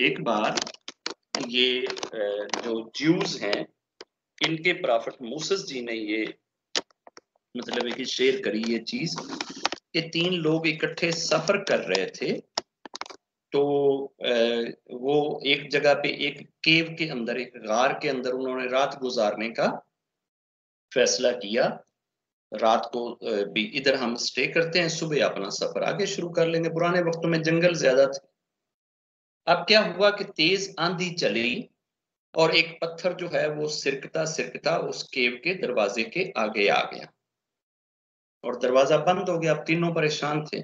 एक बार ये जो ज्यूज हैं इनके प्रॉफिट मूसस जी ने ये मतलब है कि शेयर करी ये चीज कि 3 लोग इकट्ठे सफर कर रहे थे। तो वो एक जगह पे एक केव के अंदर, एक गार के अंदर उन्होंने रात गुजारने का फैसला किया। रात को भी इधर हम स्टे करते हैं, सुबह अपना सफर आगे शुरू कर लेंगे। पुराने वक्तों में जंगल ज्यादा थे। अब क्या हुआ कि तेज आंधी चली और एक पत्थर जो है वो सिरकता सिरकता उस केव के दरवाजे के आगे आ गया और दरवाजा बंद हो गया। अब तीनों परेशान थे।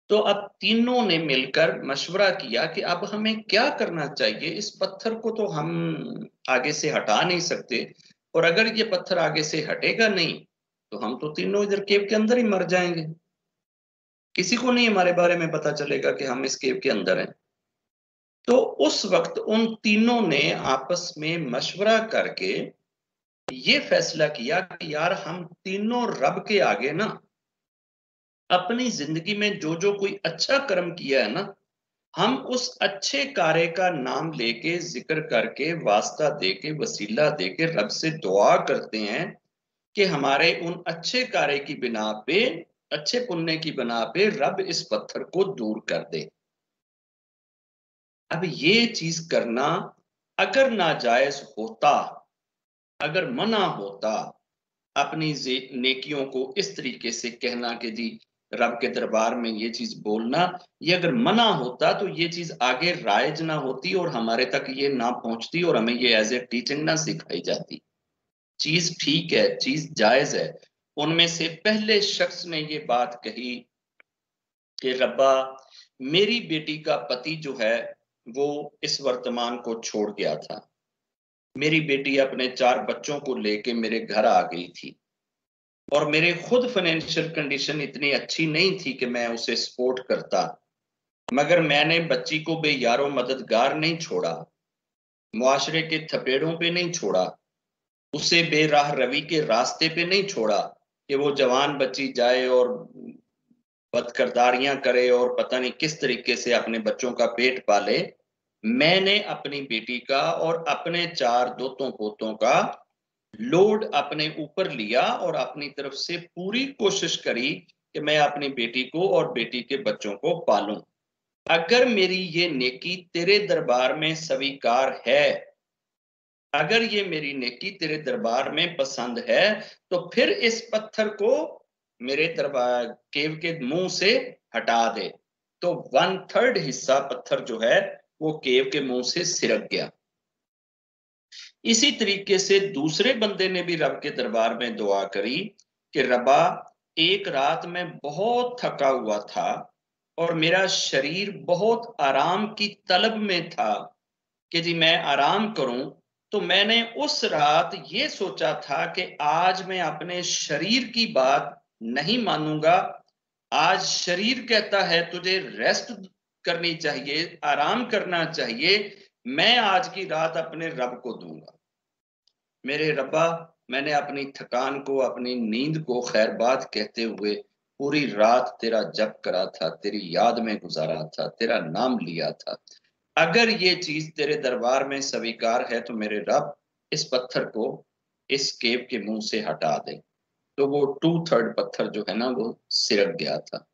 तो अब तीनों ने मिलकर मशवरा किया कि अब हमें क्या करना चाहिए। इस पत्थर को तो हम आगे से हटा नहीं सकते, और अगर ये पत्थर आगे से हटेगा नहीं तो हम तो तीनों इधर केव के अंदर ही मर जाएंगे। किसी को नहीं हमारे बारे में पता चलेगा कि हम इस केव के अंदर हैं। तो उस वक्त उन तीनों ने आपस में मशवरा करके ये फैसला किया कि यार हम तीनों रब के आगे ना अपनी जिंदगी में जो जो कोई अच्छा कर्म किया है ना, हम उस अच्छे कार्य का नाम लेके जिक्र करके वास्ता देके वसीला देके रब से दुआ करते हैं कि हमारे उन अच्छे कार्य की बिना पे, अच्छे पुण्य की बिना पे रब इस पत्थर को दूर कर दे। अब ये चीज करना अगर नाजायज होता, अगर मना होता, अपनी नेकियों को इस तरीके से कहना कि जी रब के दरबार में ये चीज बोलना, ये अगर मना होता तो ये चीज आगे राइज ना होती और हमारे तक ये ना पहुंचती और हमें ये एज ए टीचिंग ना सिखाई जाती। चीज ठीक है, चीज जायज है। उनमें से पहले शख्स ने ये बात कही कि रब्बा, मेरी बेटी का पति जो है वो इस वर्तमान को छोड़ गया था। मेरी बेटी अपने 4 बच्चों को लेके मेरे घर आ गई थी और मेरे खुद फाइनेंशियल कंडीशन इतनी अच्छी नहीं थी कि मैं उसे सपोर्ट करता, मगर मैंने बच्ची को बेयारो मददगार नहीं छोड़ा, मुआशरे के थपेड़ों पे नहीं छोड़ा, उसे बेराह रवि के रास्ते पे नहीं छोड़ा कि वो जवान बच्ची जाए और बदकिरदारियां करे और पता नहीं किस तरीके से अपने बच्चों का पेट पाले। मैंने अपनी बेटी का और अपने 4 दोतों पोतों का लोड अपने ऊपर लिया और अपनी तरफ से पूरी कोशिश करी कि मैं अपनी बेटी को और बेटी के बच्चों को पालूं। अगर मेरी ये नेकी तेरे दरबार में स्वीकार है, अगर ये मेरी नेकी तेरे दरबार में पसंद है, तो फिर इस पत्थर को मेरे दरबार केव के मुंह से हटा दे। तो 1/3 हिस्सा पत्थर जो है वो केव के मुंह से सिरक गया। इसी तरीके से दूसरे बंदे ने भी रब के दरबार में दुआ करी कि रब्बा, एक रात में बहुत थका हुआ था और मेरा शरीर बहुत आराम की तलब में था कि जी मैं आराम करूं। तो मैंने उस रात ये सोचा था कि आज मैं अपने शरीर की बात नहीं मानूंगा। आज शरीर कहता है तुझे रेस्ट करनी चाहिए, आराम करना चाहिए, मैं आज की रात अपने रब को दूंगा। मेरे रब्बा, मैंने अपनी थकान को, अपनी नींद को खैरबाद कहते हुए पूरी रात तेरा जप करा था, तेरी याद में गुजारा था, तेरा नाम लिया था। अगर ये चीज तेरे दरबार में स्वीकार है तो मेरे रब, इस पत्थर को इस केव के मुंह से हटा दे। तो वो 2/3 पत्थर जो है ना वो सिरक गया था।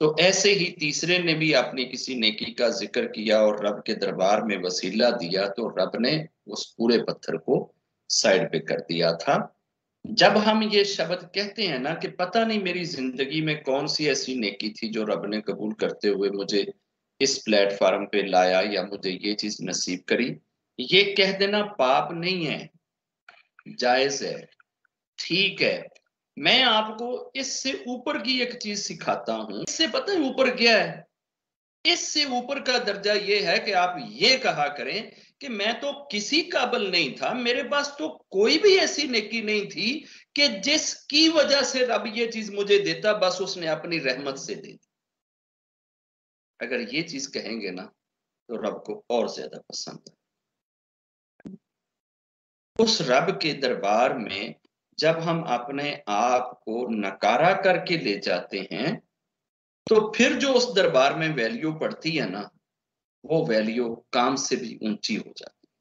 तो ऐसे ही तीसरे ने भी अपनी किसी नेकी का जिक्र किया और रब के दरबार में वसीला दिया, तो रब ने उस पूरे पत्थर को साइड पे कर दिया था। जब हम ये शब्द कहते हैं ना कि पता नहीं मेरी जिंदगी में कौन सी ऐसी नेकी थी जो रब ने कबूल करते हुए मुझे इस प्लेटफॉर्म पे लाया या मुझे ये चीज नसीब करी, ये कह देना पाप नहीं है, जायज है, ठीक है। मैं आपको इससे ऊपर की एक चीज सिखाता हूं। इससे पता है ऊपर क्या है? इससे ऊपर का दर्जा यह है कि आप ये कहा करें कि मैं तो किसी काबिल नहीं था, मेरे पास तो कोई भी ऐसी नेकी नहीं थी कि जिसकी वजह से रब ये चीज मुझे देता, बस उसने अपनी रहमत से दे दी। अगर ये चीज कहेंगे ना तो रब को और ज्यादा पसंद है। उस रब के दरबार में जब हम अपने आप को नकारा करके ले जाते हैं तो फिर जो उस दरबार में वैल्यू पड़ती है ना, वो वैल्यू काम से भी ऊंची हो जाती है।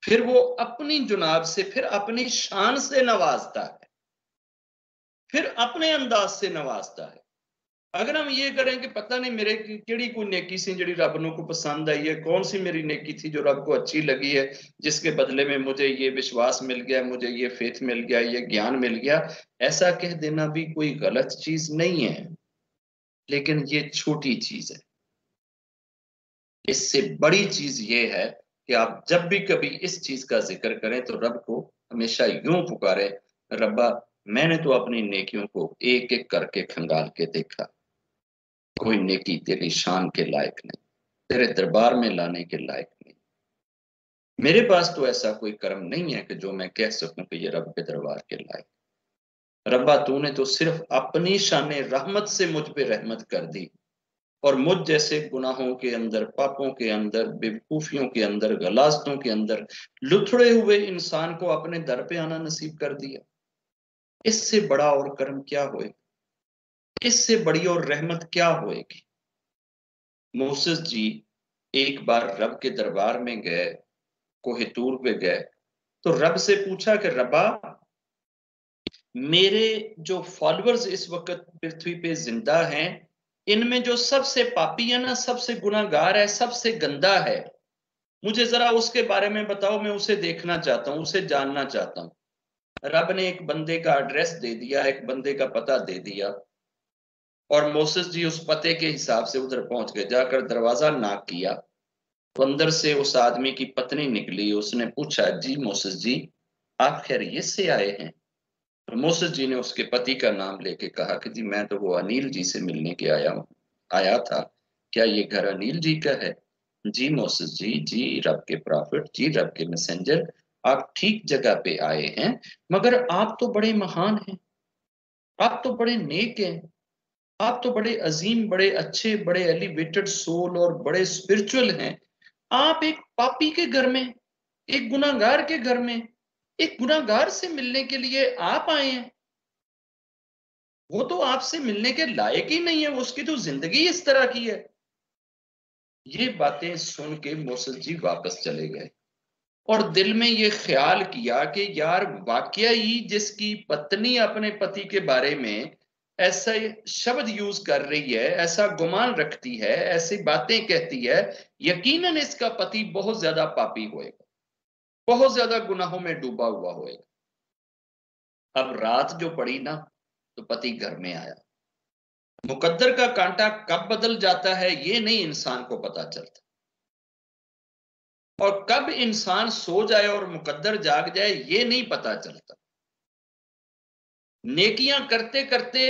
फिर वो अपनी जुनाब से, फिर अपनी शान से नवाजता है, फिर अपने अंदाज से नवाजता है। अगर हम ये करें कि पता नहीं मेरे केड़ी कोई नेकी सी जिहड़ी रब नूं को पसंद आई है, कौन सी मेरी नेकी थी जो रब को अच्छी लगी है, जिसके बदले में मुझे ये विश्वास मिल गया, मुझे ये फेथ मिल गया, ये ज्ञान मिल गया, ऐसा कह देना भी कोई गलत चीज नहीं है, लेकिन ये छोटी चीज है। इससे बड़ी चीज ये है कि आप जब भी कभी इस चीज का जिक्र करें तो रब को हमेशा यूं पुकारें, रब्बा मैंने तो अपनी नेकियों को एक एक करके खंगाल के देखा, कोई नेकी तेरी शान के लायक नहीं, तेरे दरबार में लाने के लायक नहीं। मेरे पास तो ऐसा कोई कर्म नहीं है कि जो मैं कह सकूं कि ये रब के दरबार के लायक। रब्बा तूने तो सिर्फ अपनी शान रहमत से मुझ पे रहमत कर दी, और मुझ जैसे गुनाहों के अंदर, पापों के अंदर, बेवकूफियों के अंदर, गलाजतों के अंदर लुथड़े हुए इंसान को अपने दर पे आना नसीब कर दिया। इससे बड़ा और कर्म क्या होएगा, इससे बड़ी और रहमत क्या होएगी। मूसेस जी एक बार रब के दरबार में गए, कोहे तूर पे गए, तो रब से पूछा कि रब्बा मेरे जो फॉलोअर्स इस वक्त पृथ्वी पे जिंदा हैं, इनमें जो सबसे पापी है ना, सबसे गुनाहगार है, सबसे गंदा है, मुझे जरा उसके बारे में बताओ, मैं उसे देखना चाहता हूं, उसे जानना चाहता हूं। रब ने एक बंदे का एड्रेस दे दिया, एक बंदे का पता दे दिया, और मोसेस जी उस पते के हिसाब से उधर पहुंच गए। जाकर दरवाजा नॉक किया तो अंदर से उस आदमी की पत्नी निकली। उसने पूछा, जी मोसेस जी आप खैरियत से आए हैं? तो मोसेस जी ने उसके पति का नाम लेके कहा कि जी मैं तो वो अनिल जी से मिलने के आया था, क्या ये घर अनिल जी का है? जी मोसेस जी, जी रब के प्रॉफिट, जी रब के मैसेंजर, आप ठीक जगह पे आए हैं, मगर आप तो बड़े महान हैं, आप तो बड़े नेक हैं, आप तो बड़े अजीम, बड़े अच्छे, बड़े एलिवेटेड सोल और बड़े स्पिरिचुअल हैं। आप एक पापी के घर में, एक गुनाहगार के घर में, एक गुनाहगार से मिलने के लिए आप आए हैं? वो तो आपसे मिलने के लायक ही नहीं है, उसकी तो जिंदगी इस तरह की है। ये बातें सुन के मूसा जी वापस चले गए और दिल में ये ख्याल किया कि यार वाकया ही जिसकी पत्नी अपने पति के बारे में ऐसा शब्द यूज कर रही है, ऐसा गुमान रखती है, ऐसी बातें कहती है, यकीनन इसका पति बहुत ज्यादा पापी होएगा, बहुत ज्यादा गुनाहों में डूबा हुआ होएगा। अब रात जो पड़ी ना, तो पति घर में आया। मुकद्दर का कांटा कब बदल जाता है ये नहीं इंसान को पता चलता, और कब इंसान सो जाए और मुकद्दर जाग जाए ये नहीं पता चलता। नेकियां करते करते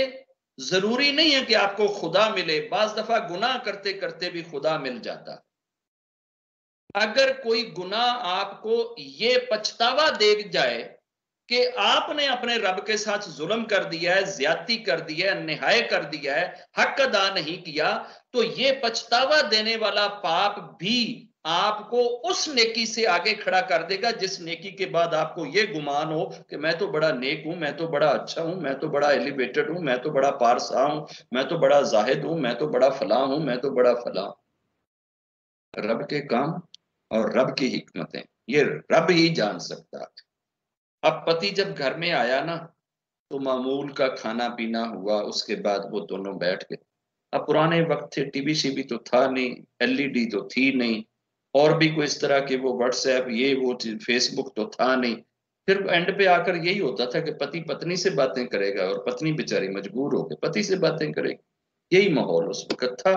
जरूरी नहीं है कि आपको खुदा मिले, बाज दफा गुनाह करते करते भी खुदा मिल जाता। अगर कोई गुनाह आपको ये पछतावा दे जाए कि आपने अपने रब के साथ जुल्म कर दिया है, ज्यादती कर दी है, अन्याय कर दिया है, हक अदा नहीं किया, तो ये पछतावा देने वाला पाप भी आपको उस नेकी से आगे खड़ा कर देगा जिस नेकी के बाद आपको ये गुमान हो कि मैं तो बड़ा नेक हूं, मैं तो बड़ा अच्छा हूं, मैं तो बड़ा एलिवेटेड हूं, मैं तो बड़ा पारसा हूं, मैं तो बड़ा जाहिद हूं, मैं तो बड़ा फलां हूं, मैं तो बड़ा फलां। रब के काम और रब की हिकमतें ये रब ही जान सकता है। अब पति जब घर में आया ना, तो मामूल का खाना पीना हुआ, उसके बाद वो दोनों बैठ गए। अब पुराने वक्त थे, टीवी शीवी तो था नहीं, एलईडी तो थी नहीं, और भी कोई इस तरह के वो व्हाट्सएप ये वो फेसबुक तो था नहीं। फिर एंड पे आकर यही होता था कि पति पत्नी से बातें करेगा और पत्नी बेचारी मजबूर होकर पति से बातें करेगी। यही माहौल उस वक्त था।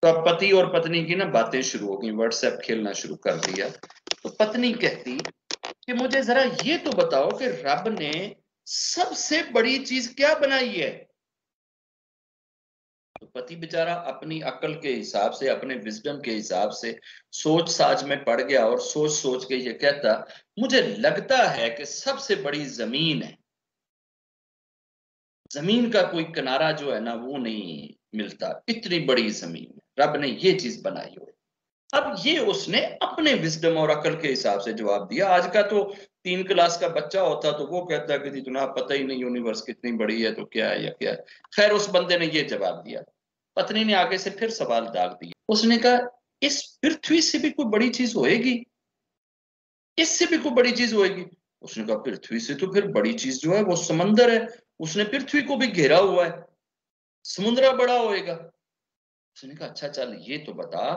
तो अब पति और पत्नी की ना बातें शुरू हो गई, व्हाट्सएप खेलना शुरू कर दिया। तो पत्नी कहती कि मुझे जरा ये तो बताओ कि रब ने सबसे बड़ी चीज क्या बनाई है? तो पति बेचारा अपनी अकल के हिसाब से, अपने विजडम के हिसाब से सोच साज में पड़ गया और सोच सोच के ये कहता, मुझे लगता है कि सबसे बड़ी जमीन है, जमीन का कोई किनारा जो है ना वो नहीं मिलता, इतनी बड़ी जमीन है, रब ने ये चीज बनाई हो। अब ये उसने अपने विजडम और अकल के हिसाब से जवाब दिया। आज का तो 3 क्लास का बच्चा होता तो वो कहता कि जी जनाब पता ही नहीं यूनिवर्स कितनी बड़ी है तो क्या है या क्या है। खैर उस बंदे ने ये जवाब दिया। पत्नी ने आगे से फिर सवाल दाग दिया, उसने कहा इस पृथ्वी से भी कोई बड़ी चीज होएगी, इससे भी कोई बड़ी चीज होएगी। उसने कहा पृथ्वी से तो फिर बड़ी चीज जो है वो समंदर है, उसने पृथ्वी को भी घेरा हुआ है, समुद्र बड़ा होएगा। उसने कहा अच्छा चल ये तो बता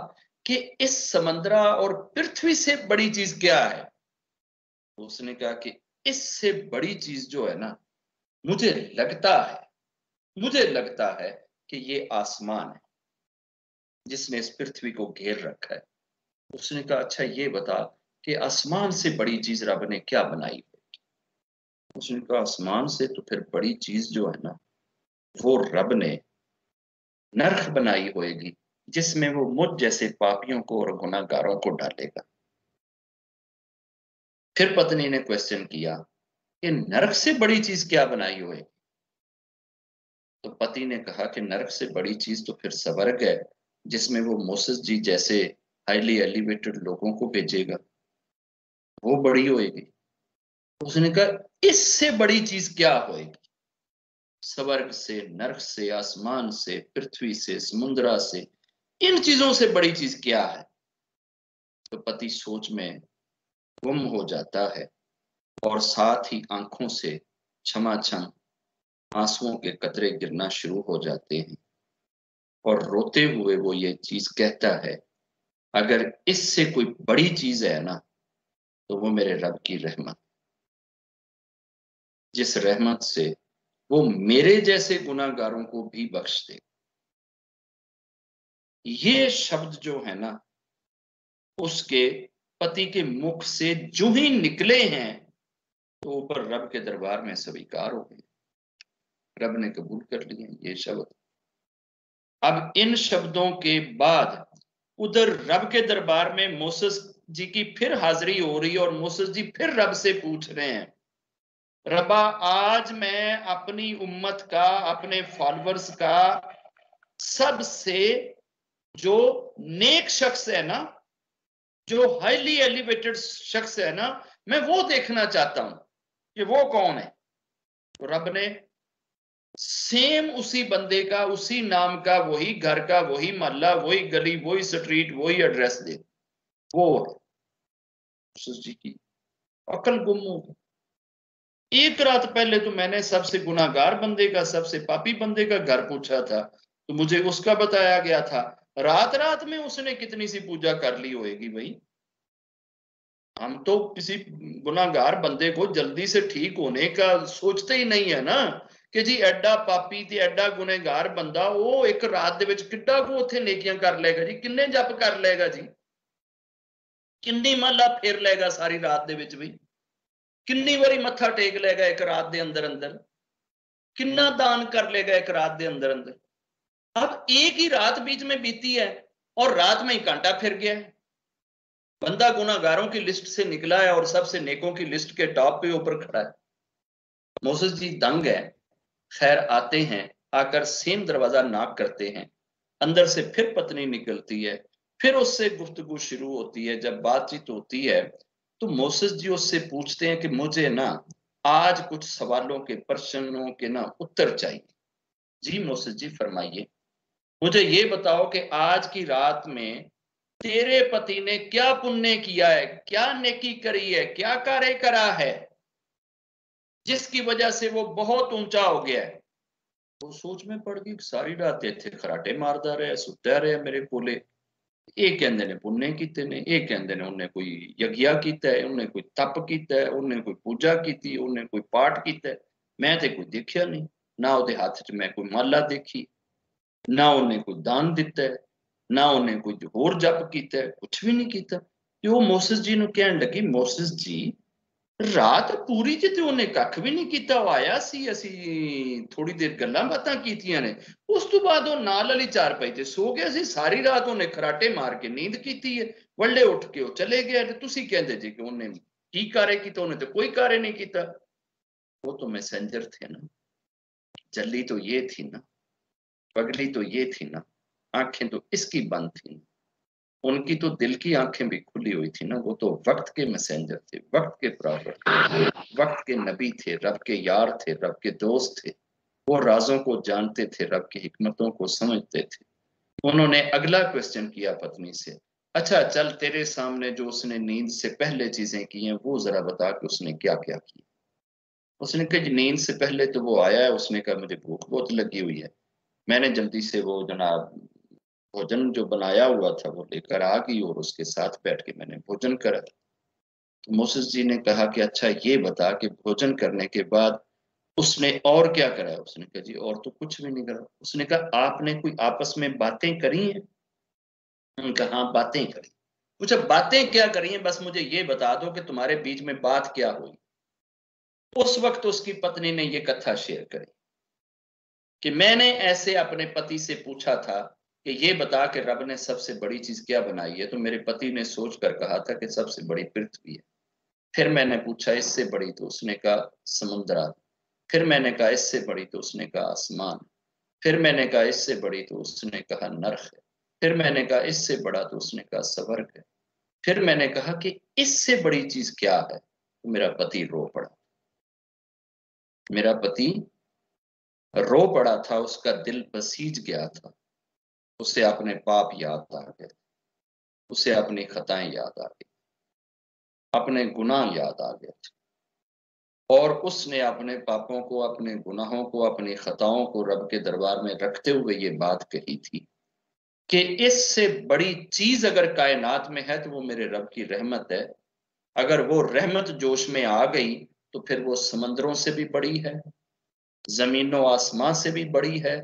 कि इस समंदरा और पृथ्वी से बड़ी चीज क्या है। उसने कहा कि इससे बड़ी चीज जो है ना, मुझे लगता है मुझे लगता है कि ये आसमान है जिसने इस पृथ्वी को घेर रखा है। उसने कहा अच्छा ये बता कि आसमान से बड़ी चीज रब ने क्या बनाई। उसने कहा आसमान से तो फिर बड़ी चीज जो है ना, वो रब ने नरक बनाई होगी जिसमें वो मुझ जैसे पापियों को और गुनाहगारों को डालेगा। फिर पत्नी ने क्वेश्चन किया कि नरक से बड़ी चीज क्या बनाई हुई। तो पति ने कहा कि नरक से बड़ी चीज तो फिर स्वर्ग है जिसमें वो मोसेस जी जैसे हाईली एलिवेटेड लोगों को भेजेगा, वो बड़ी होएगी। उसने कहा इससे बड़ी चीज क्या होएगी, स्वर्ग से, नरक से, आसमान से, पृथ्वी से, समुद्रा से, इन चीजों से बड़ी चीज क्या है। तो पति सोच में गुम हो जाता है और साथ ही आंखों से छमाछम आंसुओं के कतरे गिरना शुरू हो जाते हैं और रोते हुए वो ये चीज कहता है, अगर इससे कोई बड़ी चीज है ना तो वो मेरे रब की रहमत, जिस रहमत से वो मेरे जैसे गुनाहगारों को भी बख्श दे। ये शब्द जो है ना उसके पति के मुख से जो ही निकले हैं तो ऊपर रब के दरबार में स्वीकार हो गए, रब ने कबूल कर लिए ये शब्द। अब इन शब्दों के बाद उधर रब के दरबार में मोसेस जी की फिर हाजिरी हो रही है और मोसेस जी फिर रब से पूछ रहे हैं, रबा आज मैं अपनी उम्मत का, अपने फॉलोअर्स का सबसे जो नेक शख्स है ना, जो हाईली एलिवेटेड शख्स है ना, मैं वो देखना चाहता हूं कि वो कौन है। तो रब ने सेम उसी बंदे का, उसी नाम का, वही घर का, वही मोहल्ला, वही गली, वही स्ट्रीट, वही एड्रेस दे। वो जी की अकल गुम हो गई। एक रात पहले तो मैंने सबसे गुनाहगार बंदे का, सबसे पापी बंदे का घर पूछा था तो मुझे उसका बताया गया था। रात रात में उसने कितनी सी पूजा कर ली होगी भाई। हम तो किसी गुनाहगार बंदे को जल्दी से ठीक होने का सोचते ही नहीं है ना कि जी एडा पापी ते एडा गुनहगार बंदा वो एक रात दे विच किड्डा को उथे नेकियां कर लेगा जी, किन्ने जप कर लेगा जी, किन्नी महला फेर लेगा सारी रात दे विच भी, किन्नी बारी मत्था टेक लेगा एक रात दे अंदर अंदर, किन्ना दान कर लेगा एक रात दे अंदर अंदर। अब एक ही रात बीच में बीती है और रात में ही कांटा फिर गया है। बंदा गुनाहगारों की लिस्ट से निकला है और सबसे नेकों की लिस्ट के टॉप पे ऊपर खड़ा है। मोसेस जी दंग है। खैर आते हैं, आकर सेम दरवाजा नॉक करते हैं, अंदर से फिर पत्नी निकलती है, फिर उससे गुफ्तगू शुरू होती है। जब बातचीत होती है तो मोसेस जी उससे पूछते हैं कि मुझे ना आज कुछ सवालों के, प्रश्नों के ना उत्तर चाहिए। जी मोसेस जी फरमाइए, मुझे ये बताओ कि आज की रात में तेरे पति ने क्या पुण्य किया है, क्या नेकी करी है, क्या कार्य करा है जिसकी वजह से वो बहुत ऊंचा हो गया है। वो सोच में पड़ गई, सारी रात इत्थे खराटे मारदा रहा, सुत्ता रहा मेरे कोले। ਇਹ ਕਹਿੰਦੇ ਨੇ ਪੁੰਨੇ ਕੀਤੇ ਨੇ, ਇਹ ਕਹਿੰਦੇ ਨੇ ਉਹਨੇ ਕੋਈ ਯਗਿਆ ਕੀਤਾ ਹੈ, ਉਹਨੇ ਕੋਈ ਤਪ ਕੀਤਾ ਹੈ, ਉਹਨੇ ਕੋਈ ਪੂਜਾ ਕੀਤੀ, ਉਹਨੇ ਕੋਈ ਪਾਠ ਕੀਤਾ ਹੈ। ਮੈਂ ਤੇ ਕੋਈ ਦੇਖਿਆ ਨਹੀਂ, ਨਾ ਉਹਦੇ ਹੱਥ 'ਚ ਮੈਂ ਕੋਈ ਮਾਲਾ ਦੇਖੀ, ਨਾ ਉਹਨੇ ਕੋਈ ਦਾਨ ਦਿੱਤਾ ਹੈ, ਨਾ ਉਹਨੇ ਕੋਈ ਹੋਰ ਜਪ ਕੀਤਾ ਹੈ, ਕੁਛ ਵੀ ਨਹੀਂ ਕੀਤਾ। ਤੇ ਉਹ ਮੋਸੇਸ ਜੀ ਨੂੰ ਕਹਿਣ ਲੱਗੀ, ਮੋਸੇਸ ਜੀ ਰਾਤ ਪੂਰੀ 'ਚ ਤੇ ਉਹਨੇ ਕੱਖ ਵੀ ਨਹੀਂ ਕੀਤਾ, ਉਹ ਆਇਆ ਸੀ, ਅਸੀਂ ਥੋੜੀ ਦੇਰ ਗੱਲਾਂ ਬਾਤਾਂ ਕੀਤੀਆਂ ਨੇ, ਉਸ ਤੋਂ ਬਾਅਦ ਉਹ ਨਾਲ ਵਾਲੀ ਚਾਰਪਾਈ ਤੇ ਸੋ ਗਿਆ ਸੀ। ਸਾਰੀ ਰਾਤ ਉਹਨੇ ਖਰਾਟੇ ਮਾਰ ਕੇ ਨੀਂਦ ਕੀਤੀ ਹੈ, ਵੱਡੇ ਉੱਠ ਕੇ ਉਹ ਚਲੇ ਗਿਆ ਤੇ ਤੁਸੀਂ ਕਹਿੰਦੇ ਜੀ ਕਿ ਉਹਨੇ ਕੀ ਕਾਰੇ ਕੀਤਾ, ਉਹਨੇ ਤੇ ਕੋਈ ਕਾਰੇ नहीं ਕੀਤਾ। वो तो मैसेंजर थे ना, जल्ली तो ये थी ना, पगड़ी तो ये थी ना, आंखें तो इसकी बंद थी, उनकी तो दिल की आंखें भी खुली हुई थी ना। वो तो वक्त के मैसेंजर थे, वक्त के प्रॉफिट थे, वक्त के नबी थे, रब के यार थे, रब के दोस्त थे। वो राजों को जानते थे, रब की हिकमतों को समझते थे। उन्होंने अगला क्वेश्चन किया पत्नी से, अच्छा चल, तेरे सामने जो उसने नींद से पहले चीजें की हैं वो जरा बता कि उसने क्या क्या किया। उसने कहा जी नींद से पहले तो वो आया है, उसने कहा मुझे भूख बहुत लगी हुई है। मैंने जल्दी से वो जनाब भोजन जो बनाया हुआ था वो लेकर आ गई और उसके साथ बैठ के मैंने भोजन करा। तो मोसेस जी ने कहा कि अच्छा ये बता कि भोजन करने के बाद उसने और क्या करा। उसने कहा जी और तो कुछ भी नहीं करा। उसने कहा आपने कोई आपस में बातें करी हैं। उन्होंने कहा हाँ बातें करी। पूछा बातें क्या करी हैं, बस मुझे ये बता दो कि तुम्हारे बीच में बात क्या हुई। उस वक्त उसकी पत्नी ने ये कथा शेयर करी कि मैंने ऐसे अपने पति से पूछा था कि ये बता कि रब ने सबसे बड़ी चीज क्या बनाई है, तो मेरे पति ने सोच कर कहा था कि सबसे बड़ी पृथ्वी है। फिर मैंने पूछा इससे बड़ी, तो उसने कहा समुद्र। फिर मैंने कहा इससे बड़ी, तो उसने कहा आसमान। फिर मैंने कहा इससे बड़ी, तो उसने कहा नरक है। फिर मैंने कहा इससे बड़ा, तो उसने कहा स्वर्ग है। फिर मैंने कहा कि इससे बड़ी चीज क्या है, तो मेरा पति रो पड़ा। मेरा पति रो पड़ा था, उसका दिल बसीज गया था। उसे अपने पाप याद आ गए, उसे अपनी खताएं याद आ गई, अपने गुनाह याद आ गए और उसने अपने पापों को, अपने गुनाहों को, अपनी खताओं को रब के दरबार में रखते हुए ये बात कही थी कि इससे बड़ी चीज अगर कायनात में है तो वो मेरे रब की रहमत है। अगर वो रहमत जोश में आ गई तो फिर वो समंदरों से भी बड़ी है, जमीनों आसमां से भी बड़ी है,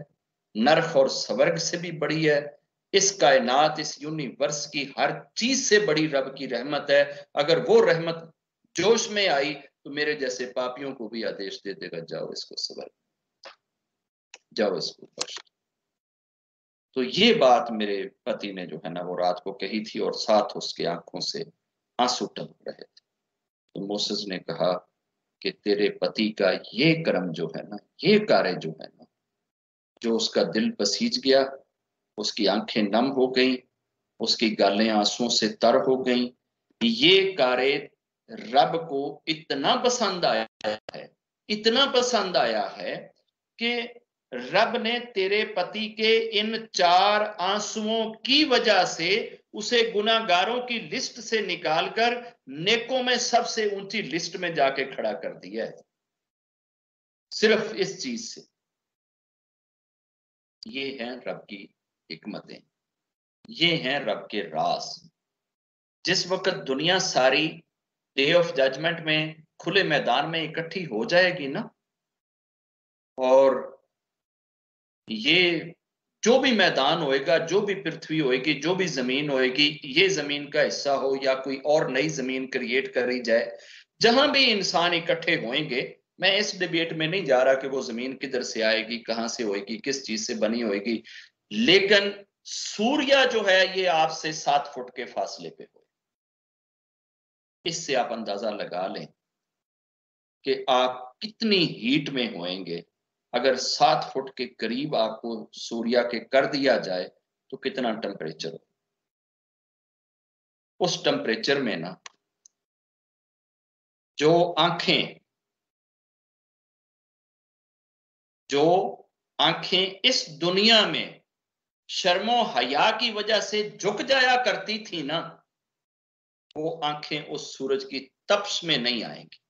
नरक और स्वर्ग से भी बड़ी है। इस कायनात, इस यूनिवर्स की हर चीज से बड़ी रब की रहमत है। अगर वो रहमत जोश में आई तो मेरे जैसे पापियों को भी आदेश दे देगा जाओ इसको स्वर्ग, जाओ इसको बख्श। तो ये बात मेरे पति ने जो है ना वो रात को कही थी और साथ उसके आंखों से आंसू टपक रहे थे। तो मोसेस ने कहा कि तेरे पति का ये कर्म जो है ना, ये कार्य जो है ना, जो उसका दिल पसीज गया, उसकी आंखें नम हो गईं, उसकी गालें आंसुओं से तर हो गईं, ये कार्य रब को इतना पसंद आया है, इतना पसंद आया है कि रब ने तेरे पति के इन 4 आंसुओं की वजह से उसे गुनाहगारों की लिस्ट से निकालकर नेकों में सबसे ऊंची लिस्ट में जाके खड़ा कर दिया है, सिर्फ इस चीज से। ये हैं रब की हिकमतें, ये हैं रब के राज। जिस वक्त दुनिया सारी डे ऑफ जजमेंट में खुले मैदान में इकट्ठी हो जाएगी ना, और ये जो भी मैदान होएगा, जो भी पृथ्वी होएगी, जो भी जमीन होएगी, ये जमीन का हिस्सा हो या कोई और नई जमीन क्रिएट करी जाए, जहां भी इंसान इकट्ठे होंगे, मैं इस डिबेट में नहीं जा रहा कि वो जमीन किधर से आएगी, कहां से होएगी, किस चीज से बनी होएगी, लेकिन सूर्य जो है ये आपसे 7 फुट के फासले पे हो। इससे आप अंदाजा लगा लें कि आप कितनी हीट में होएंगे। अगर 7 फुट के करीब आपको सूर्य के कर दिया जाए तो कितना टेम्परेचर हो। उस टेम्परेचर में ना जो आंखें जो आंखें इस दुनिया में शर्मो हया की वजह से झुक जाया करती थी ना, वो आंखें उस सूरज की तपश में नहीं आएंगी,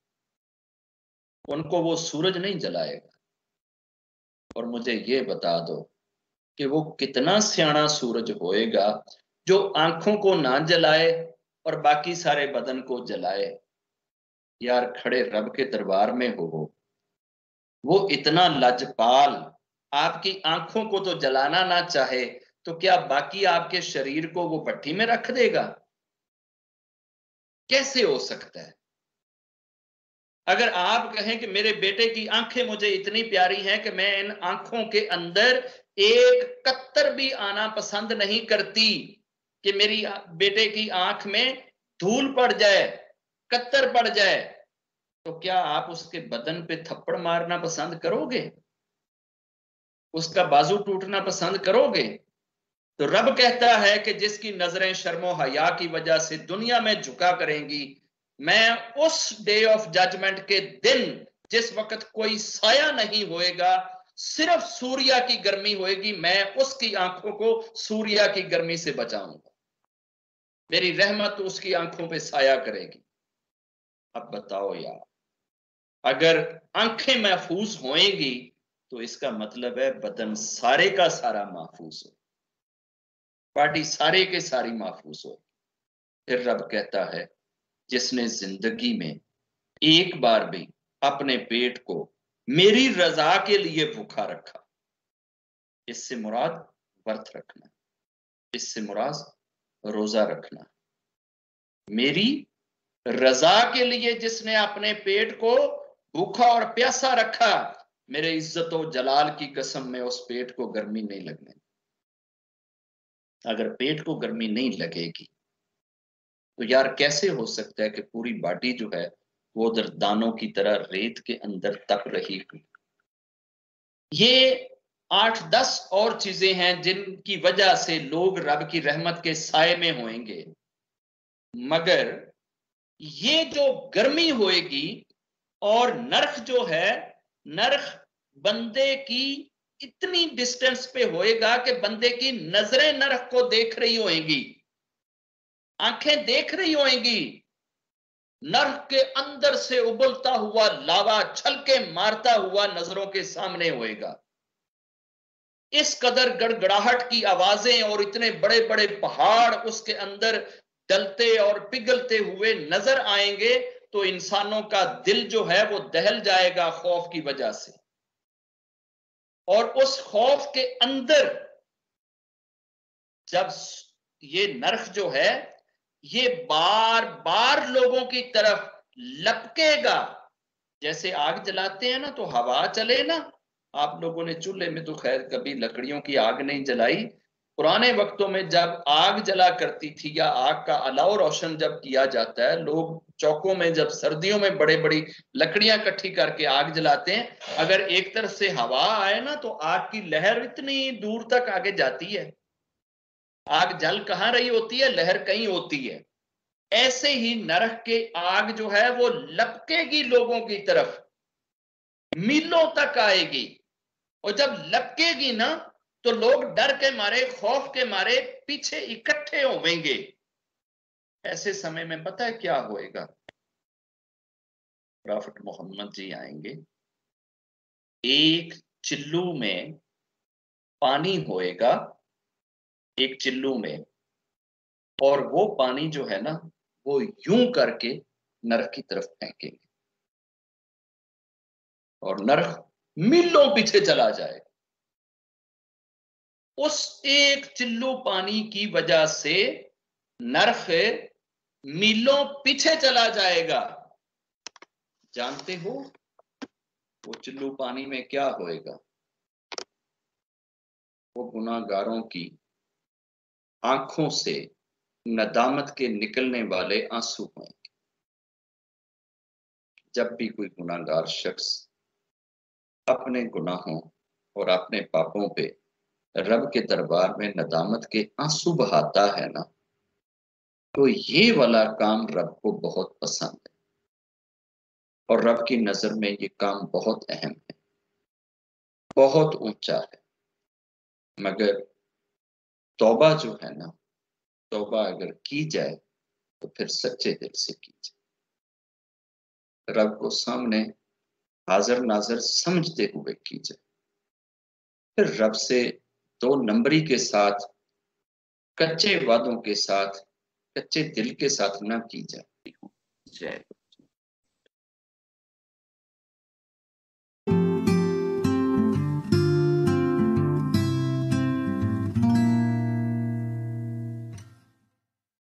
उनको वो सूरज नहीं जलाएगा। और मुझे ये बता दो कि वो कितना सियाना सूरज होएगा जो आंखों को ना जलाए और बाकी सारे बदन को जलाए। यार खड़े रब के दरबार में हो वो इतना लजपाल, आपकी आंखों को तो जलाना ना चाहे तो क्या बाकी आपके शरीर को वो भट्टी में रख देगा? कैसे हो सकता है? अगर आप कहें कि मेरे बेटे की आंखें मुझे इतनी प्यारी हैं कि मैं इन आंखों के अंदर एक कत्तर भी आना पसंद नहीं करती, कि मेरी बेटे की आंख में धूल पड़ जाए, कत्तर पड़ जाए, तो क्या आप उसके बदन पे थप्पड़ मारना पसंद करोगे? उसका बाजू टूटना पसंद करोगे? तो रब कहता है कि जिसकी नजरें शर्मो हया की वजह से दुनिया में झुका करेंगी, मैं उस डे ऑफ जजमेंट के दिन जिस वक्त कोई साया नहीं होएगा, सिर्फ सूर्य की गर्मी होएगी, मैं उसकी आंखों को सूर्य की गर्मी से बचाऊंगा। मेरी रहमत उसकी आंखों पे साया करेगी। अब बताओ यार, अगर आंखें महफूज होएंगी तो इसका मतलब है बदन सारे का सारा महफूज हो, बॉडी सारे के सारी महफूज हो। फिर रब कहता है, जिसने जिंदगी में एक बार भी अपने पेट को मेरी रजा के लिए भूखा रखा, इससे मुराद व्रत रखना, इससे मुराद रोजा रखना, मेरी रजा के लिए जिसने अपने पेट को भूखा और प्यासा रखा, मेरे इज्जत और जलाल की कसम में उस पेट को गर्मी नहीं लगने। अगर पेट को गर्मी नहीं लगेगी तो यार कैसे हो सकता है कि पूरी बॉडी जो है वो उधर दानों की तरह रेत के अंदर तप रही हो। ये 8-10 और चीजें हैं जिनकी वजह से लोग रब की रहमत के साए में होंगे, मगर ये जो गर्मी होएगी और नरक जो है, नरक बंदे की इतनी डिस्टेंस पे होएगा कि बंदे की नजरें नरक को देख रही होंगी, आंखें देख रही होंगी। नरक के अंदर से उबलता हुआ लावा छलके मारता हुआ नजरों के सामने होएगा। इस कदर गड़गड़ाहट की आवाजें और इतने बड़े बड़े पहाड़ उसके अंदर जलते और पिघलते हुए नजर आएंगे तो इंसानों का दिल जो है वो दहल जाएगा खौफ की वजह से। और उस खौफ के अंदर जब ये नरक जो है ये बार बार लोगों की तरफ लपकेगा, जैसे आग जलाते हैं ना तो हवा चले ना। आप लोगों ने चूल्हे में तो खैर कभी लकड़ियों की आग नहीं जलाई, पुराने वक्तों में जब आग जला करती थी या आग का अलाव रोशन जब किया जाता है, लोग चौकों में जब सर्दियों में बड़े बड़ी लकड़ियां इकट्ठी करके आग जलाते हैं, अगर एक तरफ से हवा आए ना तो आग की लहर इतनी दूर तक आगे जाती है। आग जल कहां रही होती है, लहर कहीं होती है। ऐसे ही नरक के आग जो है वो लपकेगी लोगों की तरफ, मीलों तक आएगी। और जब लपकेगी ना तो लोग डर के मारे, खौफ के मारे पीछे इकट्ठे होंगे। ऐसे समय में पता है क्या होएगा? प्रॉफिट मोहम्मद जी आएंगे, एक चिल्लू में पानी होएगा, एक चिल्लू में, और वो पानी जो है ना वो यूं करके नरक की तरफ फेंकेंगे और नरक मीलों पीछे चला जाएगा। उस एक चिल्लू पानी की वजह से नरक मीलों पीछे चला जाएगा। जानते हो वो चिल्लू पानी में क्या होएगा? वो गुनाहगारों की आंखों से नदामत के निकलने वाले आंसू होंगे। जब भी कोई गुनाहगार शख्स अपने गुनाहों और अपने पापों पे रब के दरबार में नदामत के आंसू बहाता है ना, तो ये वाला काम रब को बहुत पसंद है और रब की नजर में ये काम बहुत अहम है, बहुत ऊंचा है। मगर तौबा जो है ना, तौबा अगर की जाए तो फिर सच्चे दिल से की जाए, रब को सामने हाजिर नाजिर समझते हुए की जाए, फिर रब से 2 नंबरी के साथ, कच्चे वादों के साथ, कच्चे दिल के साथ ना की जाती हो। जय